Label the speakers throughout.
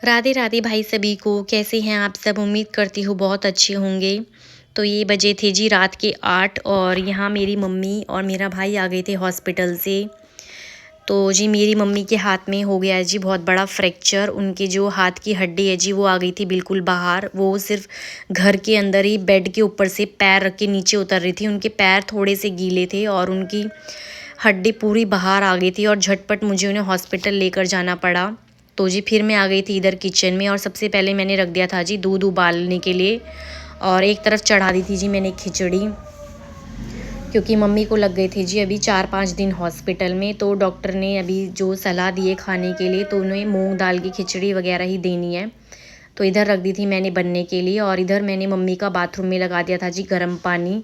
Speaker 1: राधे राधे भाई सभी को। कैसे हैं आप सब? उम्मीद करती हूँ बहुत अच्छे होंगे। तो ये बजे थे जी रात के 8 और यहाँ मेरी मम्मी और मेरा भाई आ गए थे हॉस्पिटल से। तो जी मेरी मम्मी के हाथ में हो गया है जी बहुत बड़ा फ्रैक्चर। उनके जो हाथ की हड्डी है जी वो आ गई थी बिल्कुल बाहर। वो सिर्फ घर के अंदर ही बेड के ऊपर से पैर रख के नीचे उतर रही थी। उनके पैर थोड़े से गीले थे और उनकी हड्डी पूरी बाहर आ गई थी और झटपट मुझे उन्हें हॉस्पिटल लेकर जाना पड़ा। तो जी फिर मैं आ गई थी इधर किचन में और सबसे पहले मैंने रख दिया था जी दूध उबालने के लिए और एक तरफ चढ़ा दी थी जी मैंने खिचड़ी, क्योंकि मम्मी को लग गए थे जी अभी 4-5 दिन हॉस्पिटल में। तो डॉक्टर ने अभी जो सलाह दी है खाने के लिए तो उन्हें मूंग दाल की खिचड़ी वगैरह ही देनी है। तो इधर रख दी थी मैंने बनने के लिए और इधर मैंने मम्मी का बाथरूम में लगा दिया था जी गर्म पानी।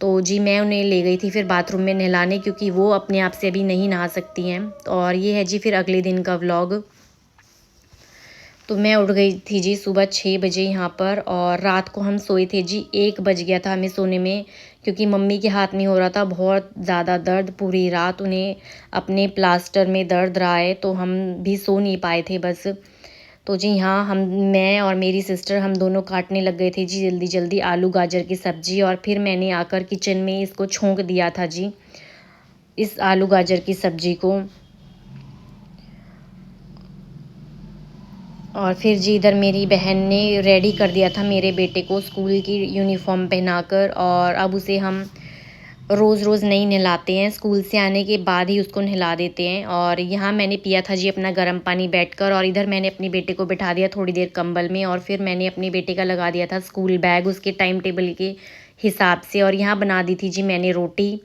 Speaker 1: तो जी मैं उन्हें ले गई थी फिर बाथरूम में नहलाने, क्योंकि वो अपने आप से अभी नहीं नहा सकती हैं। और ये है जी फिर अगले दिन का व्लॉग। तो मैं उठ गई थी जी सुबह 6 बजे यहाँ पर और रात को हम सोए थे जी 1 बज गया था हमें सोने में, क्योंकि मम्मी के हाथ में हो रहा था बहुत ज़्यादा दर्द। पूरी रात उन्हें अपने प्लास्टर में दर्द रहा है तो हम भी सो नहीं पाए थे बस। तो जी यहाँ मैं और मेरी सिस्टर हम दोनों काटने लग गए थे जी जल्दी जल्दी आलू गाजर की सब्ज़ी। और फिर मैंने आकर किचन में इसको छोंक दिया था जी इस आलू गाजर की सब्ज़ी को। और फिर जी इधर मेरी बहन ने रेडी कर दिया था मेरे बेटे को स्कूल की यूनिफॉर्म पहनाकर। और अब उसे हम रोज़ रोज़ नहीं नहलाते हैं, स्कूल से आने के बाद ही उसको नहला देते हैं। और यहाँ मैंने पिया था जी अपना गर्म पानी बैठकर और इधर मैंने अपने बेटे को बिठा दिया थोड़ी देर कंबल में। और फिर मैंने अपने बेटे का लगा दिया था स्कूल बैग उसके टाइम टेबल के हिसाब से। और यहाँ बना दी थी जी मैंने रोटी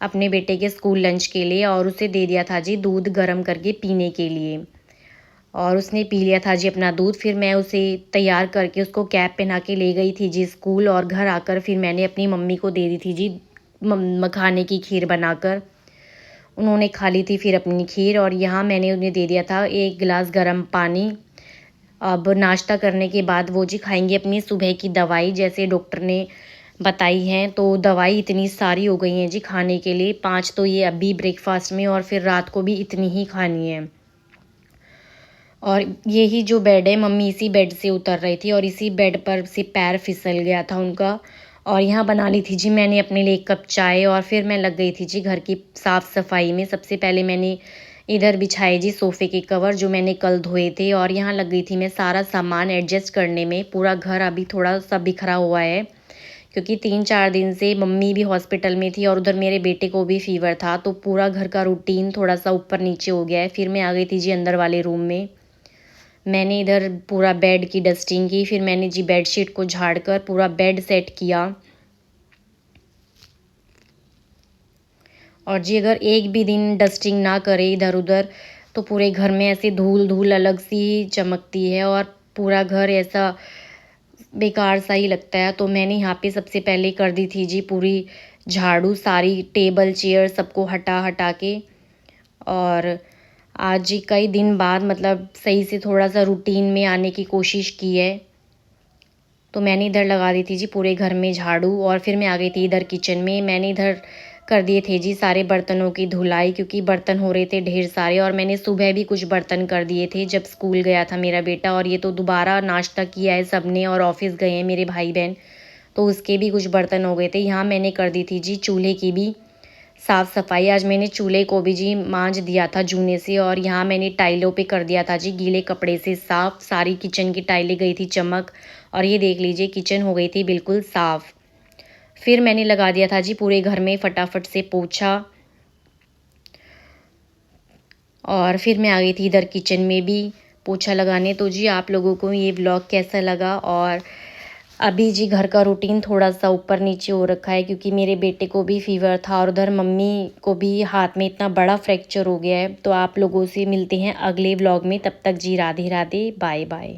Speaker 1: अपने बेटे के स्कूल लंच के लिए और उसे दे दिया था जी दूध गर्म करके पीने के लिए। और उसने पी लिया था जी अपना दूध। फिर मैं उसे तैयार करके उसको कैप पहना के ले गई थी जी स्कूल। और घर आकर फिर मैंने अपनी मम्मी को दे दी थी जी मखाने की खीर बनाकर। उन्होंने खा ली थी फिर अपनी खीर और यहाँ मैंने उन्हें दे दिया था 1 गिलास गर्म पानी। अब नाश्ता करने के बाद वो जी खाएंगे अपनी सुबह की दवाई जैसे डॉक्टर ने बताई हैं। तो दवाई इतनी सारी हो गई हैं जी खाने के लिए, 5 तो ये अभी ब्रेकफास्ट में और फिर रात को भी इतनी ही खानी है। और यही जो बेड है मम्मी इसी बेड से उतर रही थी और इसी बेड पर से पैर फिसल गया था उनका। और यहाँ बना ली थी जी मैंने अपने लिए 1 कप चाय और फिर मैं लग गई थी जी घर की साफ़ सफाई में। सबसे पहले मैंने इधर बिछाए जी सोफ़े के कवर जो मैंने कल धोए थे और यहाँ लग गई थी मैं सारा सामान एडजस्ट करने में। पूरा घर अभी थोड़ा सा बिखरा हुआ है, क्योंकि 3-4 दिन से मम्मी भी हॉस्पिटल में थी और उधर मेरे बेटे को भी फ़ीवर था। तो पूरा घर का रूटीन थोड़ा सा ऊपर नीचे हो गया है। फिर मैं आ गई थी जी अंदर वाले रूम में। मैंने इधर पूरा बेड की डस्टिंग की। फिर मैंने जी बेडशीट को झाड़ कर पूरा बेड सेट किया। और जी अगर एक भी दिन डस्टिंग ना करे इधर उधर तो पूरे घर में ऐसे धूल धूल अलग सी ही चमकती है और पूरा घर ऐसा बेकार सा ही लगता है। तो मैंने यहाँ पे सबसे पहले कर दी थी जी पूरी झाड़ू, सारी टेबल चेयर सबको हटा हटा के। और आज ही कई दिन बाद मतलब सही से थोड़ा सा रूटीन में आने की कोशिश की है। तो मैंने इधर लगा दी थी जी पूरे घर में झाड़ू और फिर मैं आ गई थी इधर किचन में। मैंने इधर कर दिए थे जी सारे बर्तनों की धुलाई, क्योंकि बर्तन हो रहे थे ढेर सारे। और मैंने सुबह भी कुछ बर्तन कर दिए थे जब स्कूल गया था मेरा बेटा। और ये तो दोबारा नाश्ता किया है सबने और ऑफिस गए हैं मेरे भाई बहन, तो उसके भी कुछ बर्तन हो गए थे। यहाँ मैंने कर दी थी जी चूल्हे की भी साफ़ सफाई। आज मैंने चूल्हे को भी जी मांज दिया था जूने से। और यहाँ मैंने टाइलों पे कर दिया था जी गीले कपड़े से साफ़। सारी किचन की टाइलें गई थी चमक और ये देख लीजिए किचन हो गई थी बिल्कुल साफ़। फिर मैंने लगा दिया था जी पूरे घर में फटाफट से पोछा। और फिर मैं आ गई थी इधर किचन में भी पोछा लगाने। तो जी आप लोगों को ये व्लॉग कैसा लगा? और अभी जी घर का रूटीन थोड़ा सा ऊपर नीचे हो रखा है, क्योंकि मेरे बेटे को भी फ़ीवर था और उधर मम्मी को भी हाथ में इतना बड़ा फ्रैक्चर हो गया है। तो आप लोगों से मिलते हैं अगले व्लॉग में, तब तक जी राधे राधे, बाय बाय।